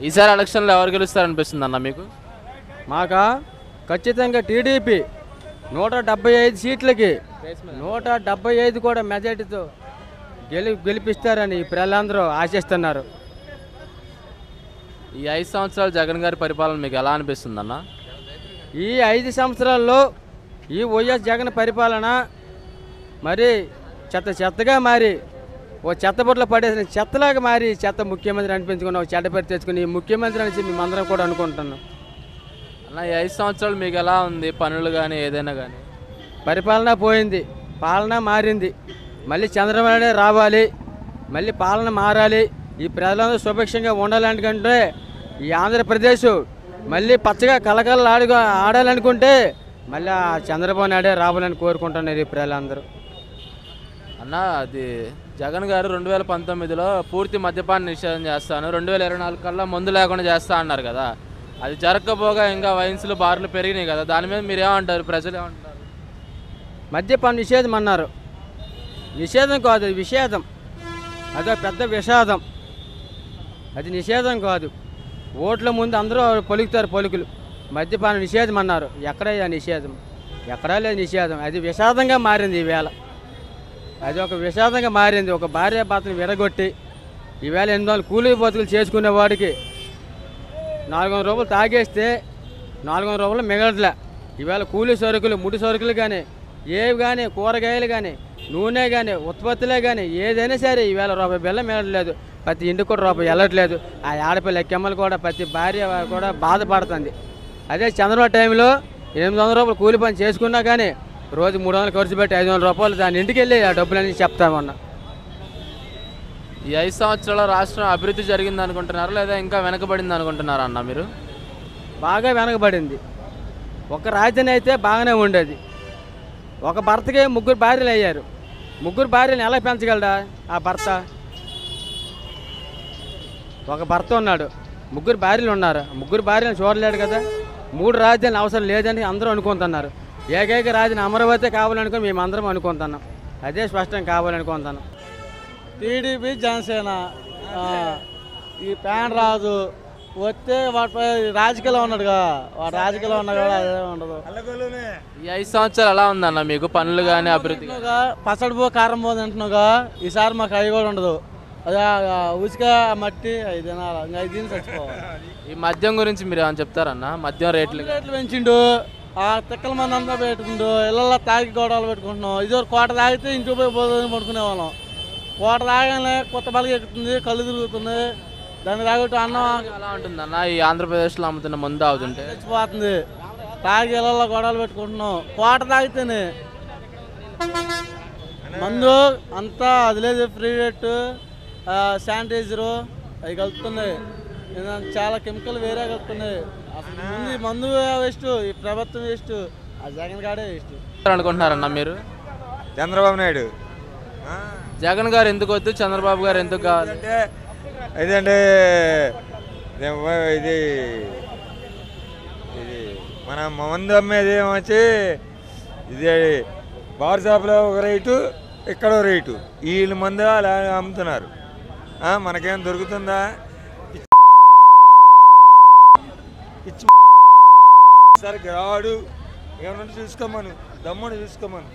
ఈసారి ఎలక్షన్లో ఎవరు గెలుస్తారనిపిస్తుంది అన్న మీకు? మాకా ఖచ్చితంగా టీడీపీ 175 సీట్లకి 175 కూడా మెజార్టీతో గెలిపిస్తారని ప్రజలందరూ ఆశిస్తున్నారు. ఈ 5 సంవత్సరాలు జగన్ గారి పరిపాలన మీకు ఎలా అనిపిస్తుంది అన్న? ఈ 5 సంవత్సరాల్లో ఈ వైఎస్ జగన్ పరిపాలన మరి చెత్తగా మారి ఓ చెత్తబుట్టలో పడేసిన చెత్తలాగా మారి చెత్త ముఖ్యమంత్రి అనిపించుకుని ఒక చెడ్డ పేరు తెచ్చుకుని ముఖ్యమంత్రి అనేసి మేమందరం కూడా అనుకుంటున్నాం. అన్న ఈ 5 సంవత్సరాలు మీకు ఎలా ఉంది? పనులు కానీ ఏదైనా కానీ? పరిపాలన పోయింది, పాలన మారింది. మళ్ళీ చంద్రబాబు రావాలి, మళ్ళీ పాలన మారాలి, ఈ ప్రజలందరూ సుభిక్షంగా ఉండాలనుకుంటే ఈ ఆంధ్రప్రదేశ్ మళ్ళీ పచ్చగా కలకల ఆడాలనుకుంటే మళ్ళీ ఆ చంద్రబాబు నాయుడే రావాలని కోరుకుంటున్నారు ఈ ప్రజలందరూ. అన్న అది జగన్ గారు 2019లో పూర్తి మద్యపాన నిషేధం చేస్తాను, 2024 కల్లా మందు లేకుండా చేస్తా అన్నారు కదా. అది జరగకపోగా ఇంకా వైన్స్లు బార్లు పెరిగినాయి కదా, దాని మీద మీరు ఏమంటారు? ప్రజలు ఏమంటారు? మద్యపాన నిషేధం అన్నారు. నిషేధం కాదు, అది విషాదం. అదో పెద్ద విషాదం. అది నిషేధం కాదు. ఓట్ల ముందు అందరూ పలుకుతారు పలుకులు. మద్యపాన నిషేధం అన్నారు. ఎక్కడయ్యా నిషేధం? ఎక్కడా లేదు నిషేధం. అది విషాదంగా మారింది ఈవేళ. అది ఒక విషాదంగా మారింది. ఒక భార్య భర్తను విడగొట్టి ఈవేళ 800 కూలీ బతుకులు చేసుకునే వాడికి 400 రూపాయలు తాగేస్తే 400 రూపాయలు మిగలట్లే. ఈవేళ కూలీ సరుకులు, ముడి సరుకులు కానీ ఏవి కానీ కూరగాయలు కానీ నూనె కానీ ఉత్పత్తులే కానీ ఏదైనా సరే ఈవేళ రూపాయి బిల్ల మిగలట్లేదు. ప్రతి ఇంటికి కూడా రూపాయి వెళ్ళట్లేదు. ఆ ఆడపిల్ల ఎక్కెమ్మలు కూడా ప్రతి భార్య కూడా బాధపడుతుంది. అదే చంద్రబాబు టైంలో 800 రూపాయలు కూలి పని చేసుకున్నా కానీ రోజు 300 ఖర్చు పెట్టి 500 రూపాయలు దాని ఇంటికి వెళ్ళి ఆ డబ్బులన్నీ చెప్తామన్నా. ఈ 5 సంవత్సరాల రాష్ట్రం అభివృద్ధి జరిగింది అనుకుంటున్నారా లేదా ఇంకా వెనకబడింది అనుకుంటున్నారా అన్న మీరు? బాగా వెనకబడింది. ఒక రాజధాని అయితే బాగానే ఉండేది. ఒక భర్తకి 3 భార్యలు అయ్యారు. 3 భార్యలను ఎలా పెంచగలడా ఆ భర్త? ఒక భర్త ఉన్నాడు, 3 భార్యలు ఉన్నారు. 3 భార్యలను చూడలేడు కదా. 3 రాజధానులు అవసరం లేదని అందరూ అనుకుంటున్నారు. ఏకైక రాజధాని అమరావతి కావాలనుకుని మేమందరం అనుకుంటున్నాం. అదే స్పష్టం కావాలనుకుంటున్నాం. టీడీపీ జనసేన ఈ ప్యాన్ రాదు వస్తే వాటిపై రాజకీయాలు ఉన్నాడుగా, వాడు రాజకీయాలు ఉన్నా కూడా అదే ఉండదు. ఈ 5 సంవత్సరాలు ఎలా ఉందన్న మీకు? పనులు కానీ అభివృద్ధి? పసడి పో కారం పో తింటున్నావుగా, ఈసారి మాకు అవి కూడా ఉండదు. అదే ఉచిక మట్టి 5 తినాలి, ఇంకా 5 తిని చచ్చిపోవాలి. ఈ మద్యం గురించి మీరు ఏమైనా చెప్తారన్న? మద్యం రేట్లు పెంచిండు, ఆ తిక్కల మంది అంతా పెట్టుకుంటూ ఇళ్ళల్లో తాగి గొడవలు పెట్టుకుంటున్నాం. ఇదివరకు కోట తాగితే ఇంటికి పోయి పోదని పడుకునే వాళ్ళం. కోట తాగానే కొత్త బలకి ఎక్కుతుంది, కళ్ళు తిరుగుతుంది. దాన్ని తాగట్టు అన్నం ఎలా ఉంటుందన్న? ఈ ఆంధ్రప్రదేశ్లో అమ్ముతున్న మందు అవుతుంటే చచ్చిపోతుంది. తాగి ఇళ్ళల్లో గొడవలు పెట్టుకుంటున్నాం. కోట తాగితేనే మందు అంతా అది లేదు. ఫ్రీ రేట్ శానిటైజరు అవి కలుపుతున్నాయి. చాలా కెమికల్ వేరే కలుపుతున్నాయి. అసలు ముందు ఈ మందు వేస్ట్, ఈ ప్రభుత్వం వేస్ట్, ఆ జగన్ గాడే వేస్ట్ అనుకుంటున్నారన్న మీరు? చంద్రబాబు నాయుడు. జగన్ గారు ఎందుకు వద్దు, చంద్రబాబు గారు ఎందుకు కావాలి? అంటే ఇదంటే ఇది ఇది మన మందు అమ్మేది ఏమొచ్చి ఇది బార్ షాప్లో ఒక రేటు, ఇక్కడో రేటు. వీళ్ళు మందు అలా అమ్ముతున్నారు. మనకేం దొరుకుతుందా? సరే రాడు ఏమన్నా చూసుకోమను, దమ్ముని చూసుకోమను.